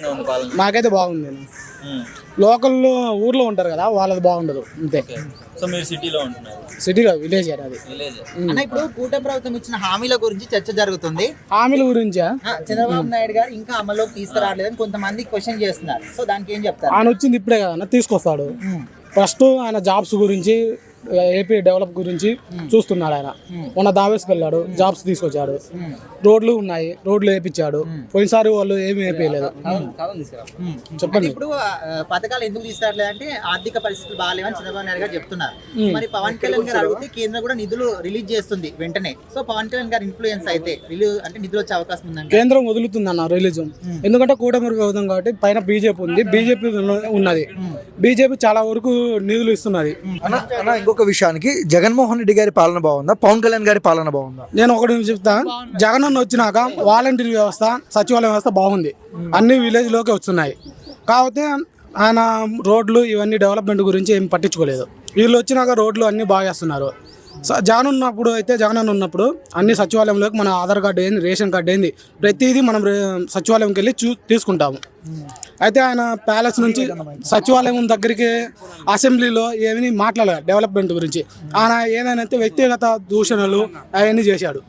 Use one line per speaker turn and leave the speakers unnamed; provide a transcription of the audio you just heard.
ఎట్లా ఉంది పాలన?
నాకైతే బాగుంది. లోకల్లో ఊర్లో ఉంటారు కదా, వాళ్ళది బాగుండదు అంతే.
సో మీరు సిటీలో ఉంటున్నారు?
సిటీలో విలేజ్ అది.
విలేజ్.
అన్న ఇప్పుడు కూటమి ప్రభుత్వం ఇచ్చిన హామీల గురించి చర్చ జరుగుతుంది.
హామీల గురించా?
చంద్రబాబు నాయుడు గారు ఇంకా అమల్లోకి తీసుకురాలేదని కొంతమంది క్వశ్చన్ చేస్తున్నారు. సో దానికి ఏం చెప్తారు?
ఆయన వచ్చింది ఇప్పుడే కదా, తీసుకొస్తాడు. ఫస్ట్ ఆయన జాబ్స్ గురించి, ఏపీ డెవలప్ గురించి చూస్తున్నాడు. ఆయన మొన్న దావేస్కి వెళ్ళాడు, జాబ్స్ తీసుకొచ్చాడు. రోడ్లు ఉన్నాయి, రోడ్లు వేయించాడు. పోయినసారి వాళ్ళు ఏమి వేయలేదు. చెప్పండి.
ఇప్పుడు పథకాలు ఎందుకు తీసుకురావట్లేదు అంటే ఆర్థిక పరిస్థితులు బాగాలేవని చంద్రబాబు నాయుడు గారు చెప్తున్నారు. మరి పవన్ కళ్యాణ్ గారు అడిగితే కేంద్రం కూడా నిధులు రిలీజ్ చేస్తుంది వెంటనే. సో పవన్ కళ్యాణ్ గారు ఇన్ఫ్లుయెన్స్ అయితే అంటే నిధులు వచ్చే అవకాశం ఉందండి.
కేంద్రం వదులుతుంది అన్న రిలీజ్, ఎందుకంటే కూటమి ప్రభుత్వం కాబట్టి పైన బీజేపీ ఉంది, బీజేపీ ఉన్నది. బీజేపీ చాలా వరకు నిధులు ఇస్తున్నది.
ఇంకొక విషయానికి, జగన్మోహన్ రెడ్డి గారి పాలన బాగుందా, పవన్ కళ్యాణ్ గారి పాలన బాగుందా?
నేను ఒకటి చెప్తా, జగన్ వచ్చినాక వాలంటీర్ వ్యవస్థ, సచివాలయ వ్యవస్థ బాగుంది, అన్ని విలేజ్ లోకి వస్తున్నాయి. కాకపోతే ఆయన రోడ్లు ఇవన్నీ డెవలప్మెంట్ గురించి ఏం పట్టించుకోలేదు. వీళ్ళు వచ్చినాక రోడ్లు అన్ని బాగా వేస్తున్నారు. జగన్ ఉన్నప్పుడు అన్ని సచివాలయంలోకి మన ఆధార్ కార్డు ఏంది, రేషన్ కార్డు ఏంది, ప్రతిదీ మనం సచివాలయంకి వెళ్ళి తీసుకుంటాము. అయితే ఆయన ప్యాలెస్ నుంచి సచివాలయం దగ్గరికి అసెంబ్లీలో ఏమీ మాట్లాడలేదు డెవలప్మెంట్ గురించి. ఆయన ఏదైనా వ్యక్తిగత దూషణలు అవన్నీ చేశాడు.